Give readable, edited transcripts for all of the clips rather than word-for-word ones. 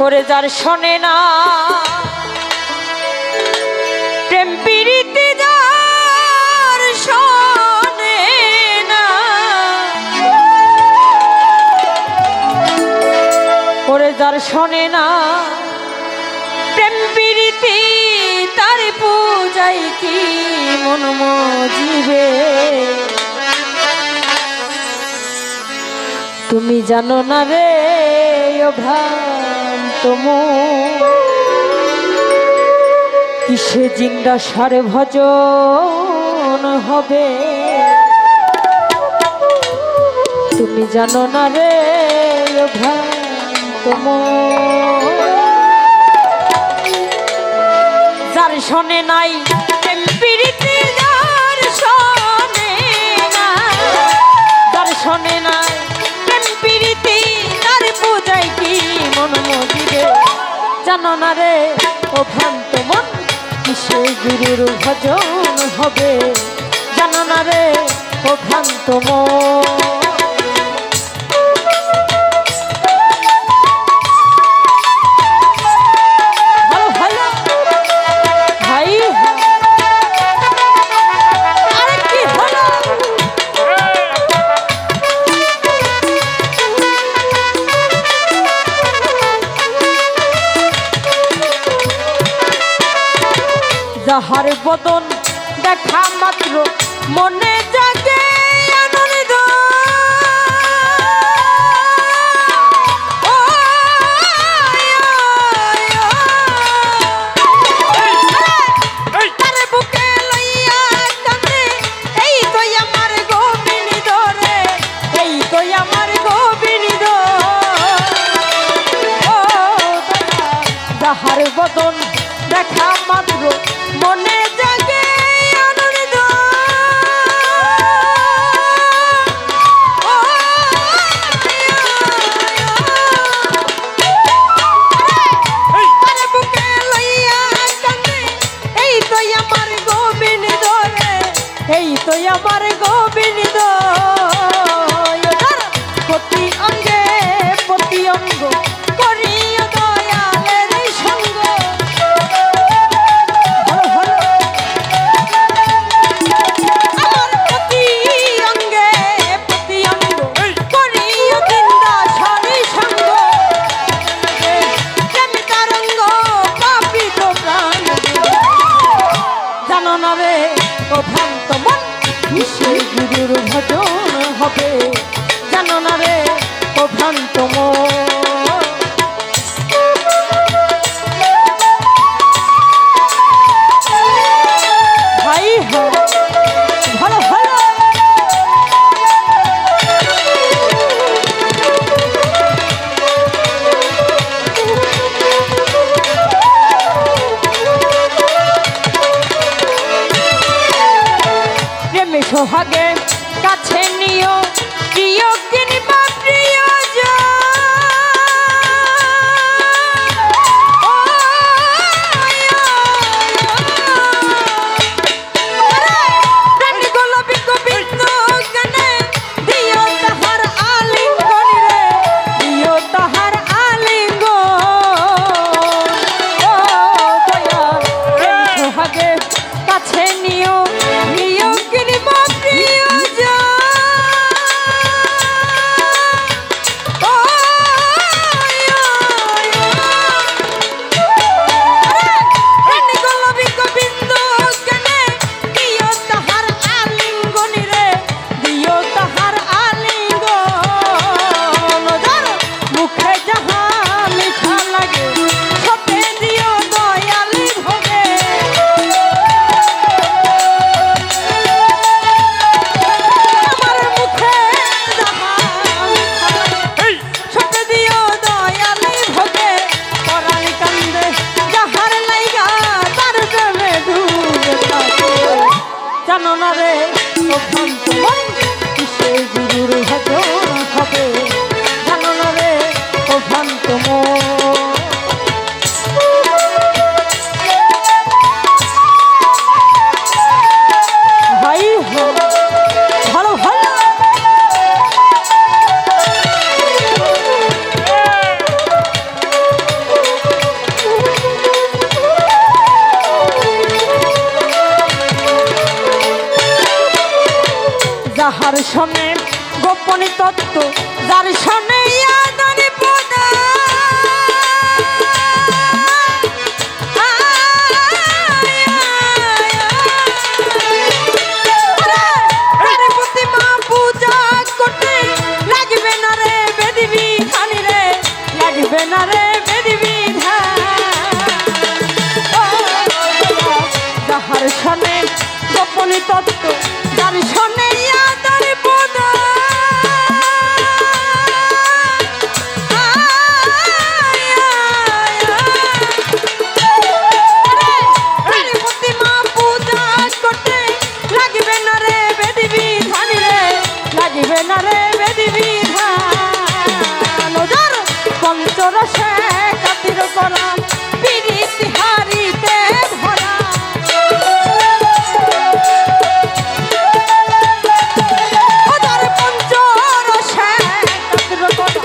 ওরে যার শোনে না প্রেম প্রীতি যার শোনে না, ওরে যার শোনে না প্রেম প্রীতি তার পূজাই কি মন মজিবে। তুমি জানো না রে ও ভ্রান্ত মন, কিসে জিন্দা সার ভজন হবে। তুমি জানো না রে ও ভ্রান্ত মন, যার শোনে নাই প্রেম প্রীতি যার শোনে না, যার শোনে নাই প্রেম প্রীতি তার পূজায় কি মন মজিবে। জানো না রে ও ভ্রান্ত মন, কিসে গুরুর ভজন হবে। জানো না রে ও ভ্রান্ত মন। যাহার বদন দেখা মাত্র মনে জাগে আনন্দ, তার বুকে লইয়া কাঁদে এই তো আমার গোবিন্দ রে, এই তো আমার গোবিন্দ। যাহার বদন দেখা মাত্র মনে জাগে আনন্দ, তার বুকে লইয়া কাঁদে এই তো আমার গোবিন্দ রে, এই তো আমার গোবিন্দ। প্রতি অঙ্গে প্রতি অঙ্গ করিও দয়ালের সঙ্গ, গুরুর ভজন হবে। জানো না রে ও ভ্রান্ত মন। শোনে গোপন তত্ত্ব, যার শোনে আদানি পদা না রে যাহার শোনে গোপন তত্ত্ব, যার শোনে আদার পদ প্রতিমা পূজা করতে লাগবে না রে বেদি বিধান রে, লাগবে না রে বেদি বিধান। পঞ্চরসে কাতির করা পিরিতি হারিতে ভরা, পঞ্চরসে কাতির করা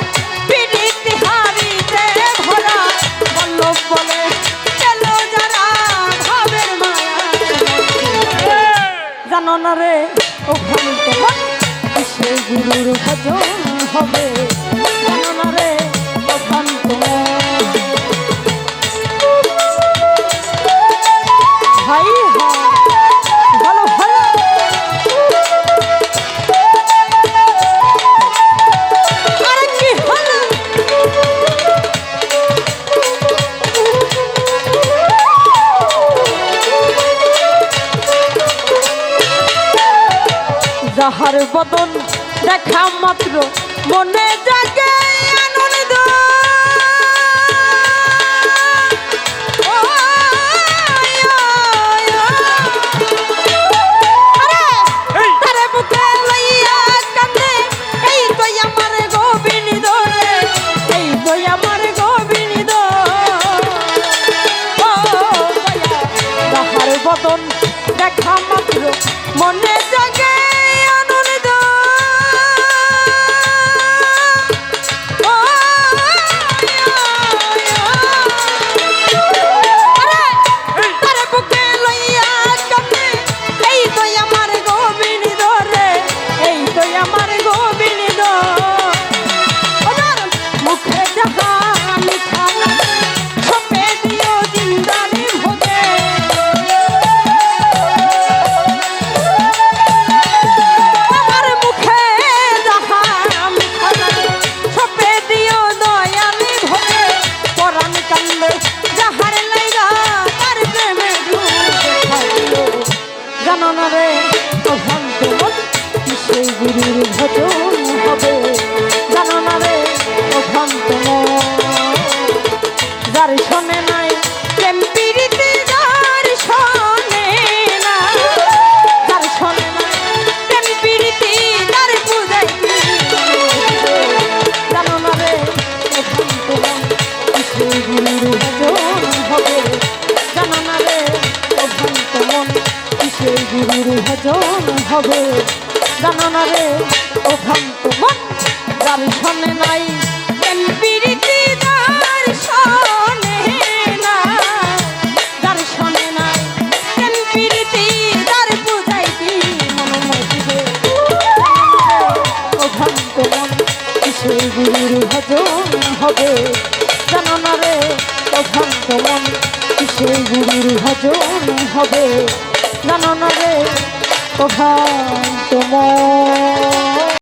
পিরিতি হারিতে ভরা, বল্লভ বলে গেল যারা ভাবের মায়া। জানো না রে ও ভাবিতে সেই গুরুর ভজন হবে, জানো না রে ভাই ভালো ভালো আরে কি হলো যাহার বদন দেখা মাত্র মনে জাগে আনন্দ, তারে বুকে লইয়া কান্দে এই তো আমার গোবিন্দ রে, এই তো আমার গোবিন্দ। যাহার বদন দেখা মাত্র মনে জাগে আনন্দ, তারে বুকে লইয়া কান্দে এই তো আমার গোবিন্দ রে, এই তো আমার গোবিন্দ। মুখে যাহা লিখা ছপে দিও জিন্দারি ভোগে, আমার মুখে যাহা লিখা ছপে দিও দয়ালি ভোগে, পরাণ কান্দে যাহার লাইগা তার প্রেমে ডুবে খাইল। জানো না রে অভ্রান্ত মন সেই গুরুর ভজন হবে, জানো না রে অভ্রান্ত মন যার শোনে নাই প্রেম প্রীতি, যার শোনে না, যার শোনে নাই প্রেম প্রীতি, তার পূজাই জানো না রে অভ্রান্ত মন সেই গুরুর ভজন হবে, জানো না রে অভ্রান্ত মন সেই গুরুর ভজন হবে, জানো না রে অভ্রান্ত মন যার শোনে নাই প্রেম প্রীতি, যার শোনে না, যার শোনে নাই প্রেম প্রীতি, তার পূজাই কি মন মজিবে। অভ্রান্ত মন সেই গুরুর ভজন হবে, জানো না রে অভ্রান্ত মন সেই গুরুর ভজন হবে, জানো না রে অভ্রান্ত মন।